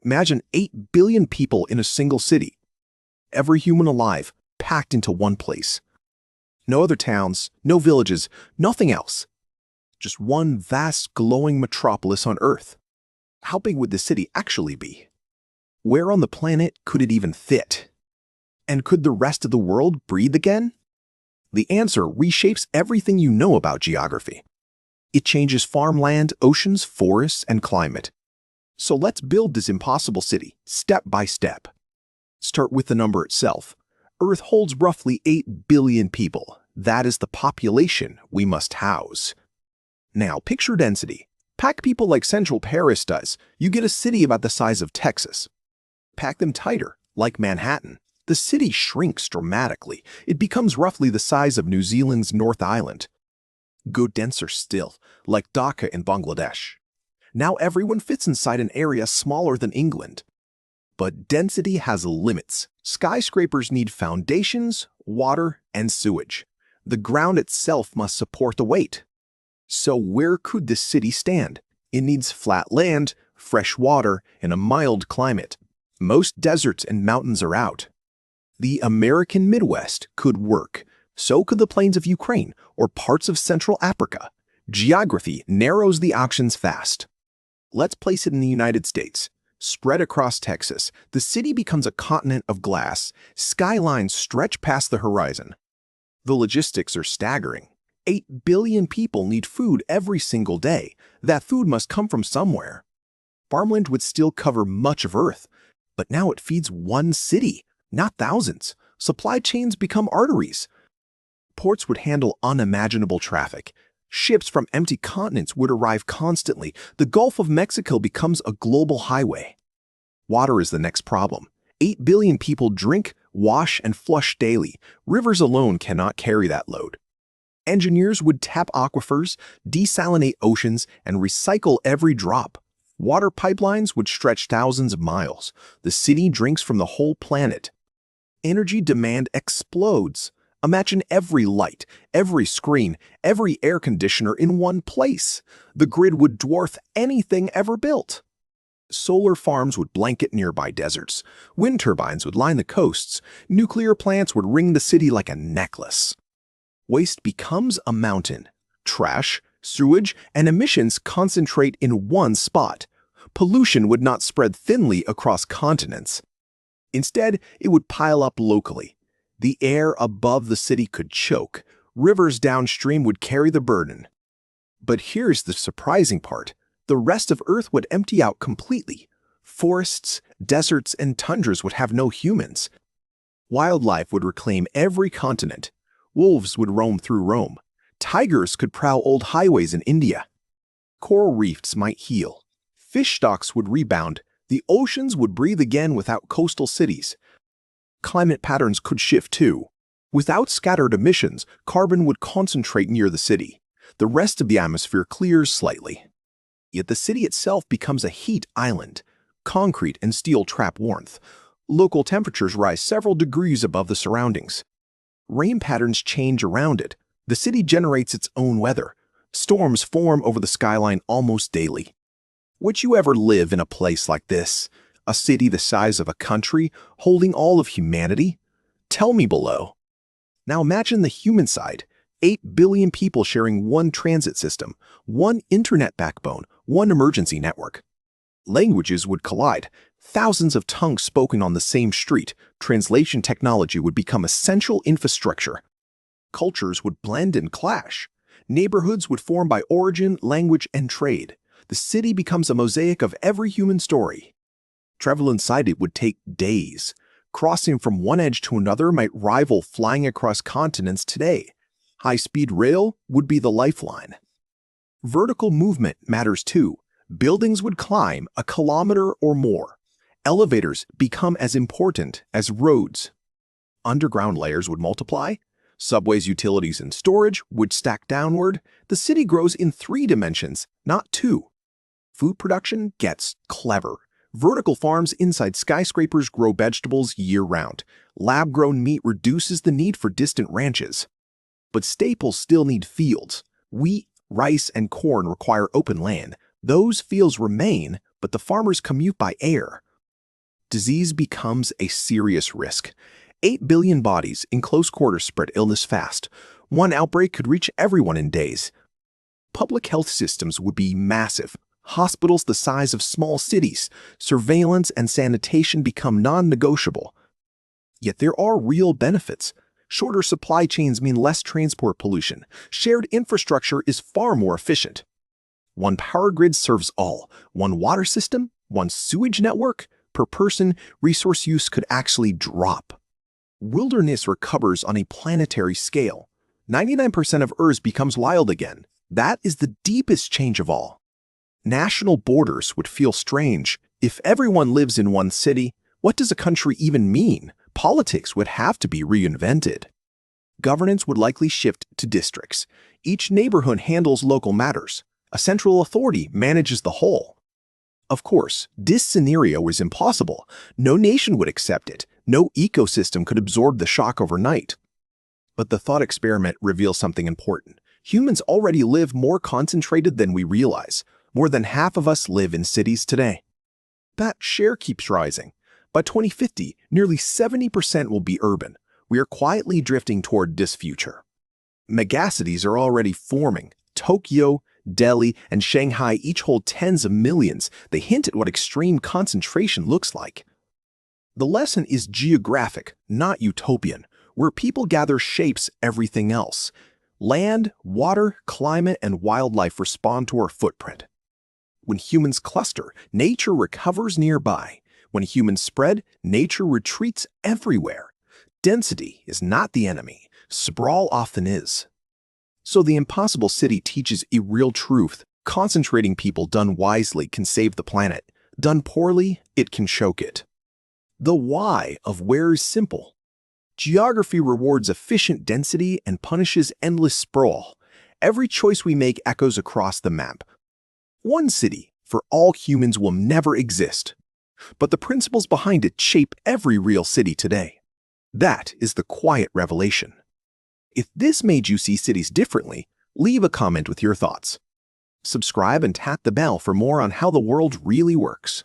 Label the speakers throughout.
Speaker 1: Imagine 8 billion people in a single city, every human alive packed into one place. No other towns, no villages, nothing else. Just one vast glowing metropolis on Earth. How big would the city actually be? Where on the planet could it even fit? And could the rest of the world breathe again? The answer reshapes everything you know about geography. It changes farmland, oceans, forests, and climate. So let's build this impossible city, step by step. Start with the number itself. Earth holds roughly 8 billion people. That is the population we must house. Now, picture density. Pack people like Central Paris does, you get a city about the size of Texas. Pack them tighter, like Manhattan. The city shrinks dramatically. It becomes roughly the size of New Zealand's North Island. Go denser still, like Dhaka in Bangladesh. Now everyone fits inside an area smaller than England. But density has limits. Skyscrapers need foundations, water, and sewage. The ground itself must support the weight. So where could this city stand? It needs flat land, fresh water, and a mild climate. Most deserts and mountains are out. The American Midwest could work. So could the plains of Ukraine or parts of Central Africa. Geography narrows the options fast. Let's place it in the United States. Spread across Texas, the city becomes a continent of glass. Skylines stretch past the horizon. The logistics are staggering. 8 billion people need food every single day. That food must come from somewhere. Farmland would still cover much of Earth, but now it feeds one city, not thousands. Supply chains become arteries. Ports would handle unimaginable traffic. Ships from empty continents would arrive constantly. The Gulf of Mexico becomes a global highway. Water is the next problem. 8 billion people drink, wash, and flush daily. Rivers alone cannot carry that load. Engineers would tap aquifers, desalinate oceans, and recycle every drop. Water pipelines would stretch thousands of miles. The city drinks from the whole planet. Energy demand explodes. Imagine every light, every screen, every air conditioner in one place. The grid would dwarf anything ever built. Solar farms would blanket nearby deserts. Wind turbines would line the coasts. Nuclear plants would ring the city like a necklace. Waste becomes a mountain. Trash, sewage, and emissions concentrate in one spot. Pollution would not spread thinly across continents. Instead, it would pile up locally. The air above the city could choke. Rivers downstream would carry the burden. But here's the surprising part. The rest of Earth would empty out completely. Forests, deserts, and tundras would have no humans. Wildlife would reclaim every continent. Wolves would roam through Rome. Tigers could prowl old highways in India. Coral reefs might heal. Fish stocks would rebound. The oceans would breathe again without coastal cities. Climate patterns could shift too. Without scattered emissions, carbon would concentrate near the city. The rest of the atmosphere clears slightly. Yet the city itself becomes a heat island. Concrete and steel trap warmth. Local temperatures rise several degrees above the surroundings. Rain patterns change around it. The city generates its own weather. Storms form over the skyline almost daily. Would you ever live in a place like this? A city the size of a country, holding all of humanity? Tell me below. Now imagine the human side. 8 billion people sharing one transit system, one internet backbone, one emergency network. Languages would collide. Thousands of tongues spoken on the same street. Translation technology would become essential infrastructure. Cultures would blend and clash. Neighborhoods would form by origin, language, and trade. The city becomes a mosaic of every human story. Travel inside it would take days. Crossing from one edge to another might rival flying across continents today. High-speed rail would be the lifeline. Vertical movement matters too. Buildings would climb a kilometer or more. Elevators become as important as roads. Underground layers would multiply. Subways, utilities, and storage would stack downward. The city grows in 3 dimensions, not 2. Food production gets clever. Vertical farms inside skyscrapers grow vegetables year-round. Lab-grown meat reduces the need for distant ranches. But staples still need fields. Wheat, rice, and corn require open land. Those fields remain, but the farmers commute by air. disease becomes a serious risk. 8 billion bodies in close quarters spread illness fast. One outbreak could reach everyone in days. Public health systems would be massive. Hospitals the size of small cities. Surveillance and sanitation become non-negotiable. Yet there are real benefits. Shorter supply chains mean less transport pollution. Shared infrastructure is far more efficient. One power grid serves all. One water system, one sewage network. Per person, resource use could actually drop. Wilderness recovers on a planetary scale. 99% of Earth becomes wild again. That is the deepest change of all. National borders would feel strange. If everyone lives in one city, what does a country even mean? Politics would have to be reinvented. Governance would likely shift to districts. Each neighborhood handles local matters. A central authority manages the whole. Of course, this scenario is impossible. No nation would accept it. No ecosystem could absorb the shock overnight. But the thought experiment reveals something important. Humans already live more concentrated than we realize. More than half of us live in cities today. That share keeps rising. By 2050, nearly 70% will be urban. We are quietly drifting toward this future. Megacities are already forming. Tokyo, Delhi, and Shanghai each hold tens of millions. They hint at what extreme concentration looks like. The lesson is geographic, not utopian. Where people gather shapes everything else. Land, water, climate, and wildlife respond to our footprint. When humans cluster, nature recovers nearby. When humans spread, nature retreats everywhere. Density is not the enemy. Sprawl often is. So the impossible city teaches a real truth. Concentrating people done wisely can save the planet. Done poorly, it can choke it. The why of where is simple. Geography rewards efficient density and punishes endless sprawl. Every choice we make echoes across the map. One city for all humans will never exist. But the principles behind it shape every real city today. That is the quiet revelation. If this made you see cities differently, leave a comment with your thoughts. Subscribe and tap the bell for more on how the world really works.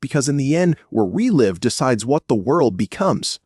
Speaker 1: Because in the end, where we live decides what the world becomes.